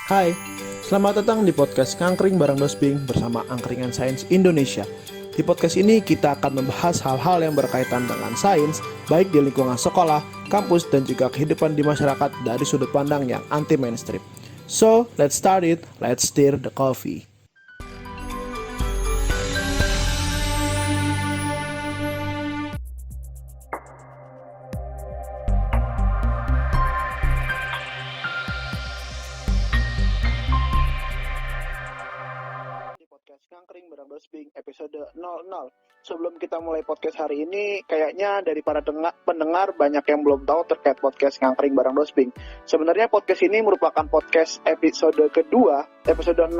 Hai, selamat datang di podcast Ngangkring bareng Dosbing bersama Angkringan Sains Indonesia. Di podcast ini kita akan membahas hal-hal yang berkaitan dengan sains, baik di lingkungan sekolah, kampus, dan juga kehidupan di masyarakat dari sudut pandang yang anti mainstream. So, let's start it, let's stir the coffee. Ngangkring bareng Dosbing episode 00. Sebelum kita mulai podcast hari ini, kayaknya dari para pendengar banyak yang belum tahu terkait podcast Ngangkring bareng Dosbing. Sebenarnya podcast ini merupakan podcast episode kedua, episode 00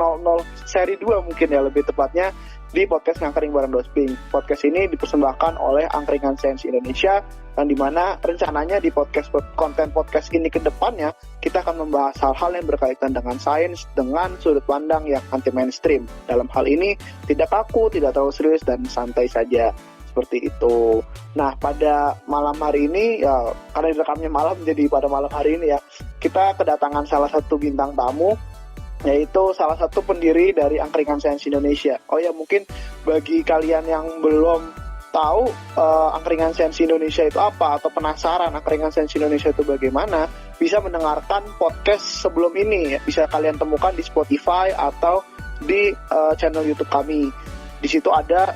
seri 2 mungkin ya lebih tepatnya, di podcast Ngangkring bareng Dosbing. Podcast ini dipersembahkan oleh Angkringan Sains Indonesia, dan dimana rencananya di konten podcast ini ke depannya kita akan membahas hal-hal yang berkaitan dengan sains dengan sudut pandang yang anti mainstream. Dalam hal ini tidak kaku, tidak terlalu serius, dan santai saja, seperti itu. Nah, pada malam hari ini ya, karena direkamnya malam jadi pada malam hari ini ya, kita kedatangan salah satu bintang tamu, yaitu salah satu pendiri dari Angkringan Sains Indonesia. Oh ya, mungkin bagi kalian yang belum tahu Angkringan Sains Indonesia itu apa, atau penasaran Angkringan Sains Indonesia itu bagaimana, bisa mendengarkan podcast sebelum ini. Bisa kalian temukan di Spotify atau di channel YouTube kami. Di situ ada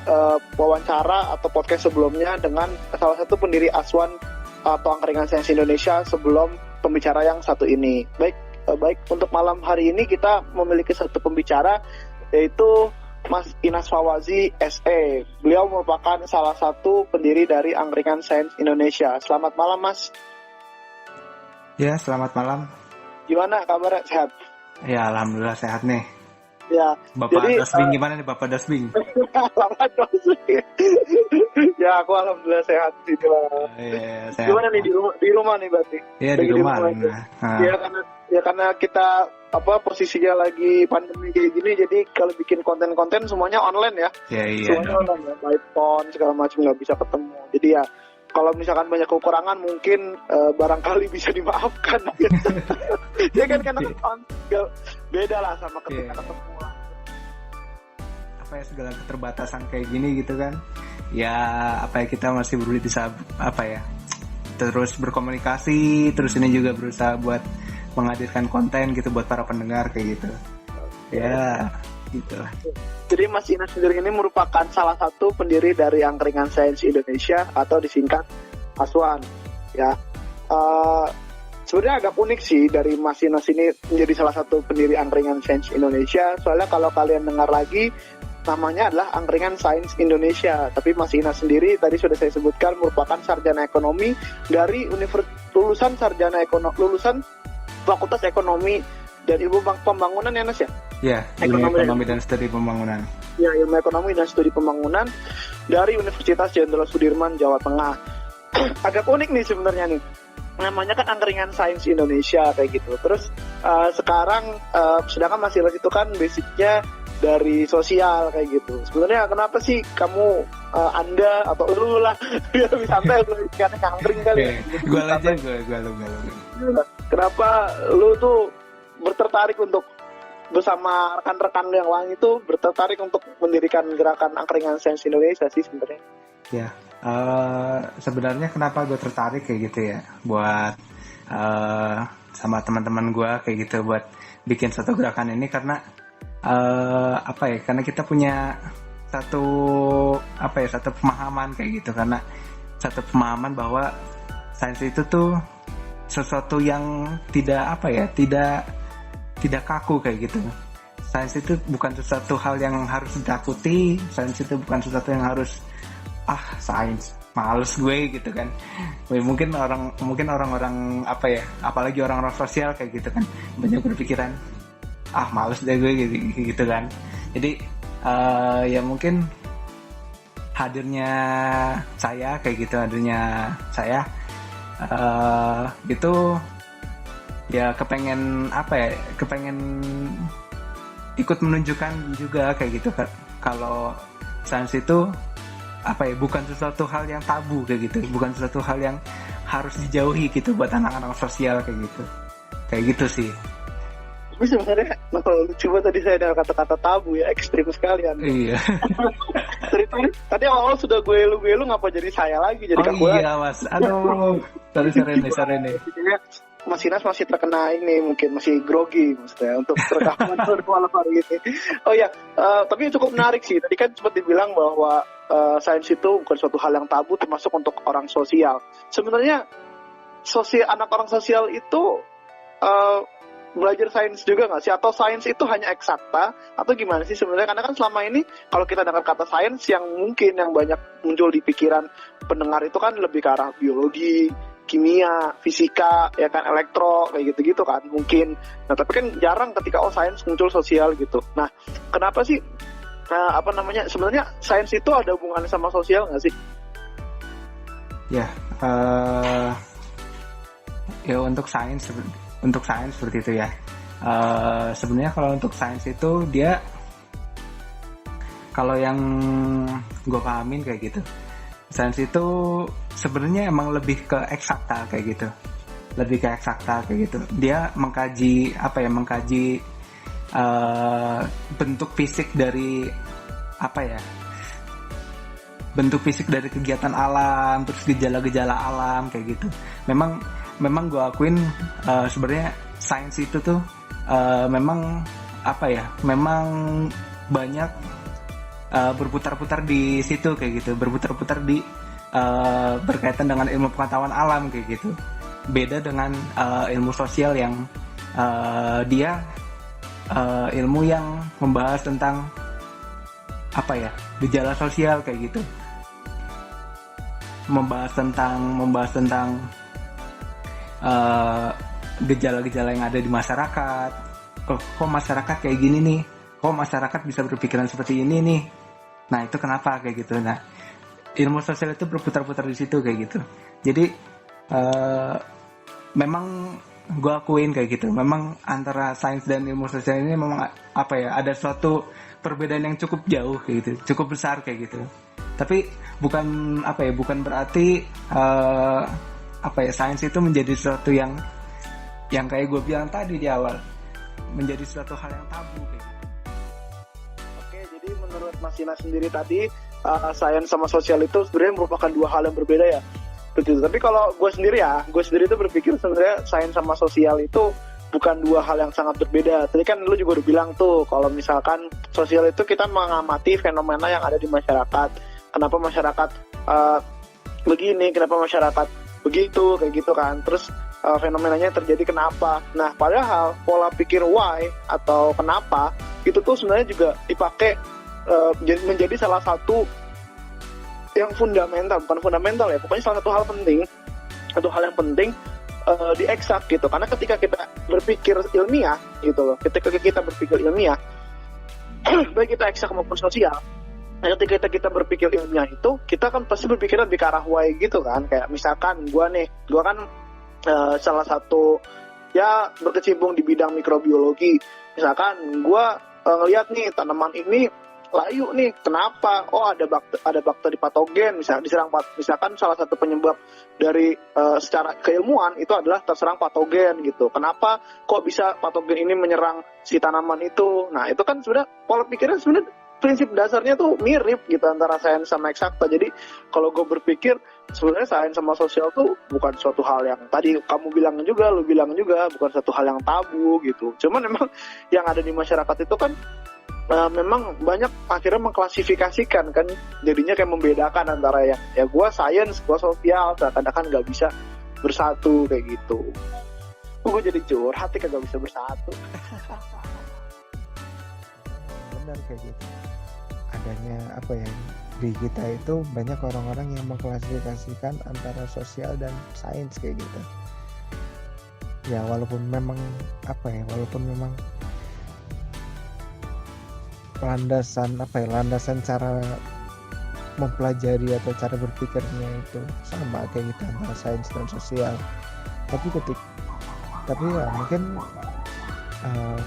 wawancara atau podcast sebelumnya dengan salah satu pendiri Aswan atau Angkringan Sains Indonesia sebelum pembicara yang satu ini. Baik, untuk malam hari ini kita memiliki satu pembicara, yaitu Mas Inas Fawazi SE. Beliau merupakan salah satu pendiri dari Angkringan Sains Indonesia. Selamat malam, Mas. Ya, selamat malam. Gimana kabarnya? Sehat? Ya, alhamdulillah sehat nih. Ya. Bapak Dosbing gimana nih, Bapak Dosbing? Selamat Dosbing. Ya, aku alhamdulillah sehat sih. Sehat. Gimana nih di rumah nih berarti? Iya, di rumah. Ya karena kita posisinya lagi pandemi kayak gini, jadi kalau bikin konten-konten semuanya online ya. Iya. Semuanya online ya, by phone segala macam, nggak bisa ketemu. Jadi ya kalau misalkan banyak kekurangan mungkin barangkali bisa dimaafkan. Ya kan karena beda lah sama ketika ketemu. Apa ya, segala keterbatasan kayak gini gitu kan. Ya apa ya, kita masih bisa terus berkomunikasi, terus ini juga berusaha buat menghadirkan konten gitu buat para pendengar kayak gitu. Ya, gitu lah. Jadi Mas Inas sendiri ini merupakan salah satu pendiri dari Angkringan Sains Indonesia atau disingkat Aswan. Ya, sebenarnya agak unik sih dari Mas Inas ini menjadi salah satu pendiri Angkringan Sains Indonesia. Soalnya kalau kalian dengar lagi, namanya adalah Angkringan Sains Indonesia. Tapi Mas Inas sendiri tadi sudah saya sebutkan merupakan sarjana ekonomi dari lulusan Fakultas Ekonomi dan Ilmu Pembangunan ya, Nas ya? Ya, ilmu ekonomi dan studi pembangunan. Ya, ilmu ekonomi dan studi pembangunan dari Universitas Jenderal Sudirman, Jawa Tengah. Agak unik nih sebenarnya nih. Namanya kan Angkringan Sains Indonesia kayak gitu. Terus sekarang sedangkan Mas Inas itu kan basicnya dari sosial kayak gitu. Sebenarnya kenapa sih kamu Anda atau lu lah biar lebih santai lu karena ngangkring kali. Gue aja. Kenapa lu tuh tertarik untuk bersama rekan-rekan yang lain itu tertarik untuk mendirikan gerakan Angkringan Sains Indonesia sih sebenarnya? Ya, sebenarnya kenapa gue tertarik kayak gitu ya, buat sama teman-teman gue kayak gitu buat bikin satu gerakan ini karena karena kita punya satu pemahaman kayak gitu, karena satu pemahaman bahwa sains itu tuh sesuatu yang tidak kaku kayak gitu. Sains itu bukan sesuatu hal yang harus ditakuti, sains itu bukan sesuatu yang harus sains males gue gitu kan. Mungkin orang-orang apalagi orang-orang sosial kayak gitu kan, banyak berpikiran males deh gue gitu kan. Jadi ya mungkin hadirnya saya gitu ya, kepengen ikut menunjukkan juga kayak gitu kan, kalau sains itu bukan sesuatu hal yang tabu kayak gitu, bukan sesuatu hal yang harus dijauhi gitu buat anak-anak sosial kayak gitu sih. Tapi sebenarnya kalau coba tadi saya ada kata-kata tabu ya, ekstrim sekali Anda. Iya. Tadi awal sudah gue lu ngapa jadi saya lagi, jadi Oh kaku lagi. iya mas, aduh, sorry nih. Mas Inas masih terkena ini, mungkin masih grogi maksudnya untuk rekaman malam hari ini. Oh ya, tapi cukup menarik sih. Tadi kan sempat dibilang bahwa sains itu bukan suatu hal yang tabu, termasuk untuk orang sosial. Sebenarnya anak orang sosial itu belajar sains juga nggak sih? Atau sains itu hanya eksakta? Atau gimana sih sebenarnya? Karena kan selama ini kalau kita dengar kata sains, yang mungkin yang banyak muncul di pikiran pendengar itu kan lebih ke arah biologi, kimia, fisika, ya kan, elektro, kayak gitu-gitu kan mungkin. Nah tapi kan jarang ketika sains muncul sosial gitu. Nah kenapa sih sebenarnya sains itu ada hubungannya sama sosial nggak sih? Ya, ya untuk sains seperti itu ya. Sebenarnya kalau untuk sains itu dia, kalau yang gue pahamin kayak gitu, sains itu sebenarnya emang lebih ke eksakta kayak gitu, dia mengkaji bentuk fisik dari kegiatan alam, terus gejala-gejala alam kayak gitu. Memang gue akuin sebenarnya sains itu tuh memang banyak berputar-putar di situ kayak gitu, berputar-putar di berkaitan dengan ilmu pengetahuan alam kayak gitu. Beda dengan ilmu sosial yang dia ilmu yang membahas tentang gejala sosial kayak gitu, membahas tentang gejala-gejala yang ada di masyarakat. Kok masyarakat kayak gini nih, kok masyarakat bisa berpikiran seperti ini nih, nah itu kenapa kayak gitu. Nah ilmu sosial itu berputar-putar di situ kayak gitu. Jadi memang gue akuin kayak gitu, memang antara sains dan ilmu sosial ini memang ada suatu perbedaan yang cukup jauh kayak gitu, cukup besar kayak gitu. Tapi bukan berarti sains itu menjadi sesuatu yang kayak gue bilang tadi di awal, menjadi suatu hal yang tabu kayak gitu. Oke, jadi menurut Mas Ina sendiri tadi sains sama sosial itu sebenarnya merupakan dua hal yang berbeda ya. Betul. Tapi kalau gue sendiri itu berpikir sebenarnya sains sama sosial itu bukan dua hal yang sangat berbeda. Tadi kan lu juga udah bilang tuh, kalau misalkan sosial itu kita mengamati fenomena yang ada di masyarakat. Kenapa masyarakat begini, kenapa masyarakat begitu, kayak gitu kan. Terus fenomenanya terjadi kenapa. Nah, padahal pola pikir why atau kenapa itu tuh sebenarnya juga dipakai menjadi salah satu yang fundamental, bukan fundamental ya, pokoknya salah satu hal yang penting di eksak gitu. Karena ketika kita berpikir ilmiah gitu loh, baik kita eksak maupun sosial, ketika kita berpikir ilmiah itu, kita kan pasti berpikir lebih ke arah why gitu kan. Kayak misalkan gue kan salah satu ya berkecimpung di bidang mikrobiologi. Misalkan gue ngeliat nih tanaman ini layu nih, kenapa? Oh ada bakteri patogen, misalkan salah satu penyebab dari secara keilmuan itu adalah terserang patogen gitu. Kenapa kok bisa patogen ini menyerang si tanaman itu? Nah itu kan sebenarnya pola pikirnya sebenarnya prinsip dasarnya tuh mirip gitu antara sains sama eksakta. Jadi kalau gue berpikir sebenarnya sains sama sosial tuh bukan suatu hal yang tadi kamu bilang juga, lu bilang juga, bukan suatu hal yang tabu gitu. Cuman memang yang ada di masyarakat itu kan memang banyak akhirnya mengklasifikasikan kan, jadinya kayak membedakan antara ya gue sains, gue sosial, seakan-akan nggak bisa bersatu kayak gitu. Gue jadi curhat, kagak bisa bersatu. Benar kayak gitu. Adanya di kita itu banyak orang-orang yang mengklasifikasikan antara sosial dan sains kayak gitu. Ya walaupun memang landasan cara mempelajari atau cara berpikirnya itu sama kayak gitu antara sains dan sosial. Tapi ya mungkin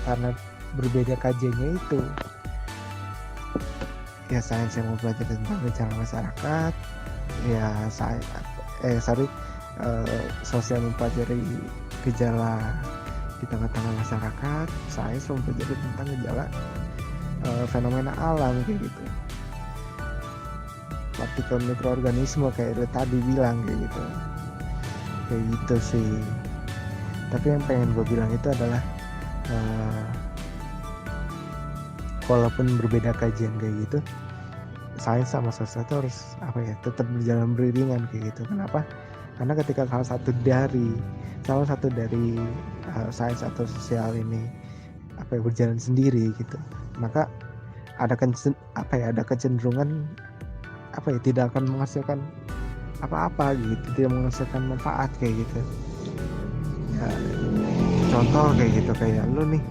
karena berbeda kajiannya itu, ya sains yang mempelajari tentang gejala masyarakat, ya sosial mempelajari gejala di tengah-tengah masyarakat, sains mempelajari tentang gejala fenomena alam kayak gitu, partikel mikroorganisme kayak lu tadi bilang kayak gitu sih. Tapi yang pengen gue bilang itu adalah walaupun berbeda kajian kayak gitu, sains sama sosial itu harus tetap berjalan beriringan kayak gitu. Kenapa? Karena ketika salah satu dari sains atau sosial ini berjalan sendiri gitu, maka ada kecenderungan tidak akan menghasilkan apa-apa gitu, tidak menghasilkan manfaat kayak gitu. Ya, contoh kayak gitu, kayak lu nih,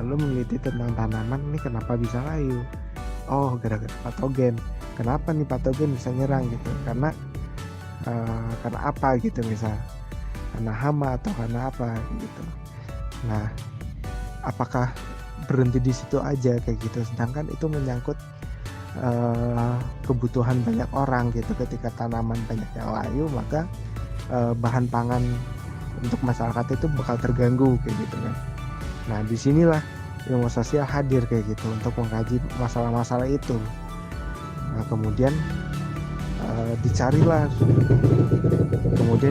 lu meneliti tentang tanaman nih, kenapa bisa layu? Oh, gara-gara patogen. Kenapa nih patogen bisa nyerang gitu? Karena apa gitu, misal karena hama atau karena apa gitu. Nah, apakah berhenti di situ aja kayak gitu? Sedangkan itu menyangkut kebutuhan banyak orang gitu. Ketika tanaman banyak yang layu, maka bahan pangan untuk masyarakat itu bakal terganggu kayak gitu kan. Nah, disinilah ilmu sosial hadir kayak gitu untuk mengkaji masalah-masalah itu. Nah, kemudian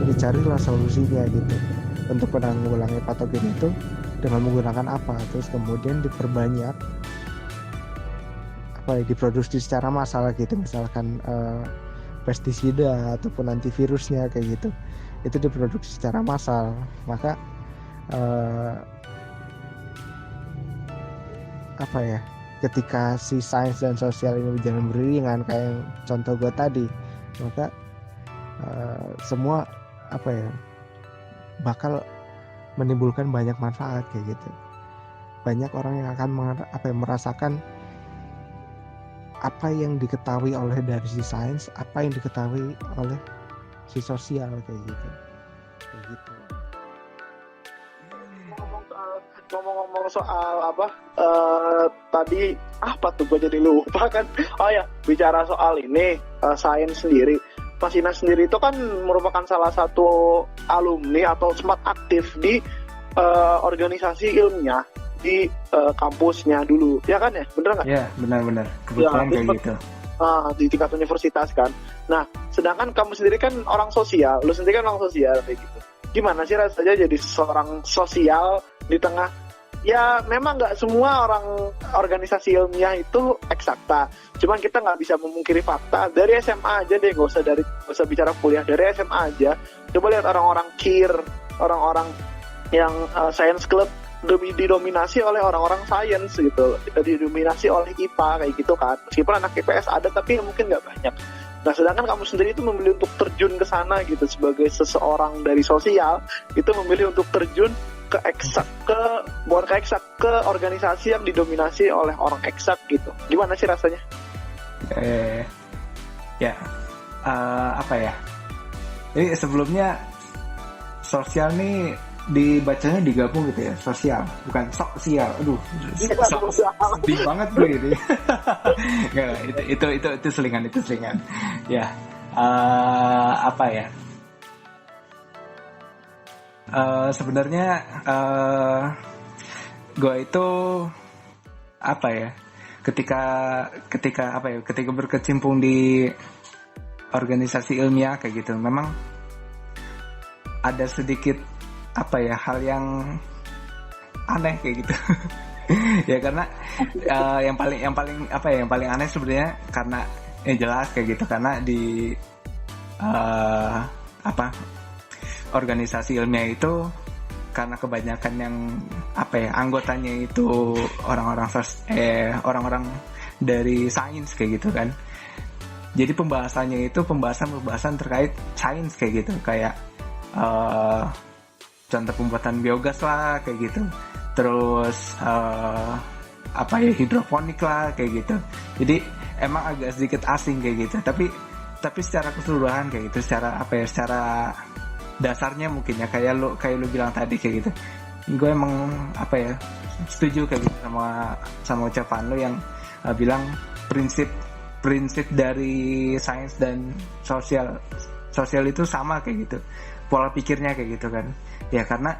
dicarilah solusinya gitu untuk menanggulangi patogen itu dengan menggunakan apa. Terus kemudian diperbanyak diproduksi secara massal gitu, misalkan pestisida ataupun antivirusnya kayak gitu, itu diproduksi secara massal. Maka ketika si sains dan sosial ini berjalan beriringan kayak yang contoh gue tadi, maka semua bakal menimbulkan banyak manfaat kayak gitu. Banyak orang yang akan merasakan apa yang diketahui oleh dari si sains, apa yang diketahui oleh si sosial kayak gitu. Ngomong-ngomong soal tadi apa tuh, gue jadi lupa kan. Oh ya, bicara soal ini sains sendiri, Mas Inas sendiri itu kan merupakan salah satu alumni atau sempat aktif di organisasi ilmiah di kampusnya dulu, ya kan ya, bener nggak? Ya, benar-benar, kebetulan kayak gitu. Di tingkat universitas kan. Nah, sedangkan kamu sendiri kan orang sosial, lu sendiri kan orang sosial kayak gitu. Gimana sih rasanya jadi seorang sosial di tengah, ya memang nggak semua orang organisasi ilmiah itu eksakta, cuman kita nggak bisa memungkiri fakta. Dari SMA aja deh, nggak usah bicara kuliah, dari SMA aja coba lihat orang-orang KIR, orang-orang yang science club didominasi oleh orang-orang sains gitu, didominasi oleh IPA kayak gitu kan. Meskipun anak IPS ada, tapi mungkin nggak banyak. Nah, sedangkan kamu sendiri itu memilih untuk terjun ke sana gitu, sebagai seseorang dari sosial itu memilih untuk terjun ke organisasi yang didominasi oleh orang eksak gitu. Gimana sih rasanya? Jadi sebelumnya sosial nih dibacanya digabung gitu ya, sosial bukan sosial. Aduh, sedih banget gue ini. Nggak, itu selingan. Ya, sebenarnya gue itu ketika berkecimpung di organisasi ilmiah kayak gitu, memang ada sedikit hal yang aneh kayak gitu. Ya karena yang paling aneh sebenarnya, karena jelas kayak gitu, karena di organisasi ilmiah itu, karena kebanyakan yang anggotanya itu orang-orang dari sains kayak gitu kan. Jadi pembahasannya itu pembahasan terkait sains kayak gitu, kayak contoh pembuatan biogas lah kayak gitu, terus hidroponik lah kayak gitu. Jadi emang agak sedikit asing kayak gitu, tapi secara keseluruhan kayak gitu, secara dasarnya mungkin ya, kayak lu bilang tadi kayak gitu, gue emang setuju kayak gitu sama ucapan lu yang bilang prinsip dari sains dan sosial itu sama kayak gitu, pola pikirnya kayak gitu kan. Ya karena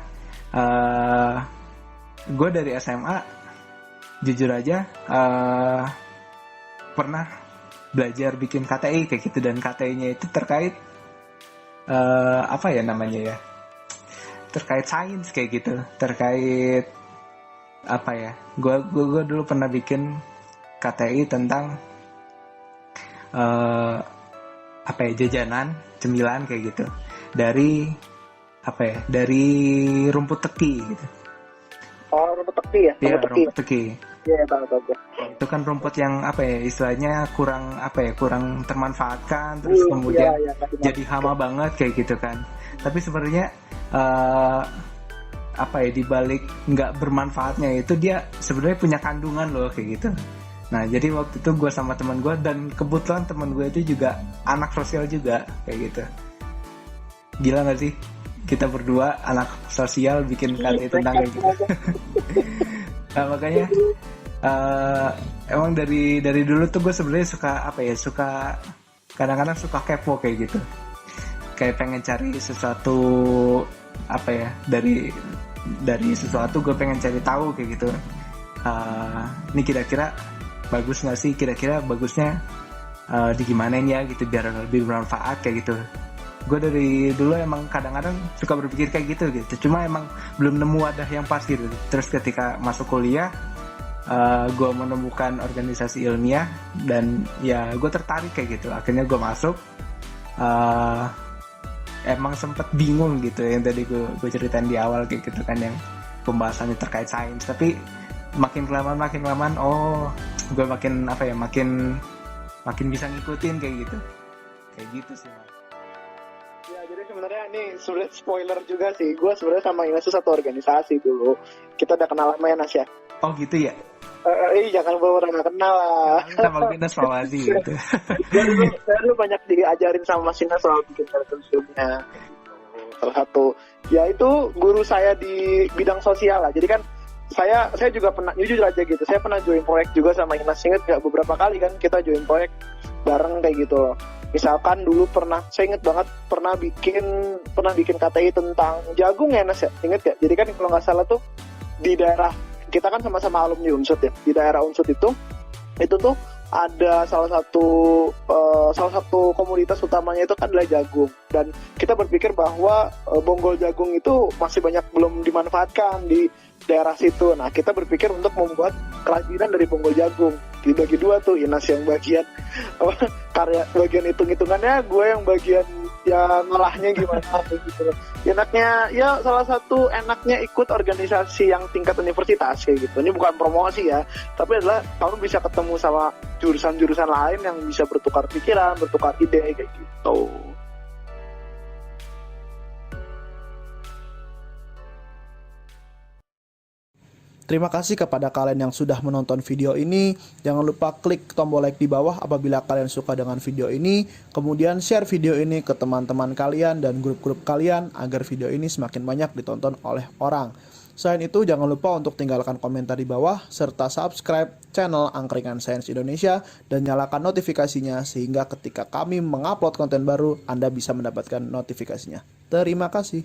Gue dari SMA jujur aja pernah belajar bikin KTI kayak gitu, dan KTI-nya itu terkait apa ya namanya ya, terkait sains kayak gitu, terkait apa ya, gue dulu pernah bikin KTI tentang apa ya, jajanan cemilan kayak gitu dari apa ya, dari rumput teki gitu. Oh, rumput teki ya? Iya, Rumput teki. rumput teki. Iya, tahu. Itu kan rumput yang apa ya, istilahnya kurang apa ya, kurang termanfaatkan, terus kemudian Iya, jadi hama banget kayak gitu kan. Tapi sebenarnya apa ya, dibalik nggak bermanfaatnya itu dia sebenarnya punya kandungan loh kayak gitu. Nah jadi waktu itu gue sama teman gue, dan kebetulan teman gue itu juga anak sosial juga kayak gitu. Gila nggak sih, kita berdua anak sosial bikin KTI tentang kayak gitu. Nah makanya emang dari dulu tuh gue sebenarnya suka apa ya, suka kadang-kadang suka kepo kayak gitu, kayak pengen cari sesuatu apa ya, dari sesuatu gue pengen cari tahu kayak gitu. Ini kira-kira bagus nggak sih, kira-kira bagusnya di gimana ya gitu biar lebih bermanfaat kayak gitu. Gue dari dulu emang kadang-kadang suka berpikir kayak gitu, cuma emang belum nemu wadah yang pas gitu. Terus ketika masuk kuliah gue menemukan organisasi ilmiah, dan ya gue tertarik kayak gitu, akhirnya gue masuk. Emang sempet bingung gitu yang tadi gue ceritain di awal kayak gitu kan, yang pembahasannya terkait sains, tapi makin kelamaan oh gue makin apa ya, makin bisa ngikutin kayak gitu sih Mas. Ya, jadi sebenarnya ini sebenarnya spoiler juga sih. Gue sebenarnya sama Ines tuh satu organisasi dulu. Kita udah kenal lama ya, Nas ya? Oh gitu ya? Jangan bawa orang gak kenal lah. Sama Ines Mawati gitu. Saya dulu banyak diajarin sama Mas Ines soal bikin kartun filmnya. Salah satu, ya itu guru saya di bidang sosial lah. Jadi kan saya juga pernah, jujur aja gitu, saya pernah join proyek juga sama Ines. Ingat gak, beberapa kali kan kita join proyek bareng kayak gitu loh. Misalkan dulu saya inget banget pernah bikin KTI tentang jagung ya, Nas ya? Ingat gak? Jadi kan kalau nggak salah tuh di daerah kita kan sama-sama alumni Unsut ya. Di daerah Unsut itu tuh ada salah satu komoditas utamanya itu kan adalah jagung, dan kita berpikir bahwa bonggol jagung itu masih banyak belum dimanfaatkan di daerah situ. Nah kita berpikir untuk membuat kerajinan dari bonggol jagung, dibagi dua tuh, Inas yang bagian bagian hitung-hitungannya, gue yang bagian yang ngolahnya gimana gitu. Enaknya ya, salah satu enaknya ikut organisasi yang tingkat universitas kayak gitu. Ini bukan promosi ya, tapi adalah kamu bisa ketemu sama jurusan-jurusan lain yang bisa bertukar pikiran, bertukar ide kayak gitu. Terima kasih kepada kalian yang sudah menonton video ini. Jangan lupa klik tombol like di bawah apabila kalian suka dengan video ini. Kemudian share video ini ke teman-teman kalian dan grup-grup kalian agar video ini semakin banyak ditonton oleh orang. Selain itu, jangan lupa untuk tinggalkan komentar di bawah serta subscribe channel Angkringan Sains Indonesia dan nyalakan notifikasinya sehingga ketika kami mengupload konten baru, Anda bisa mendapatkan notifikasinya. Terima kasih.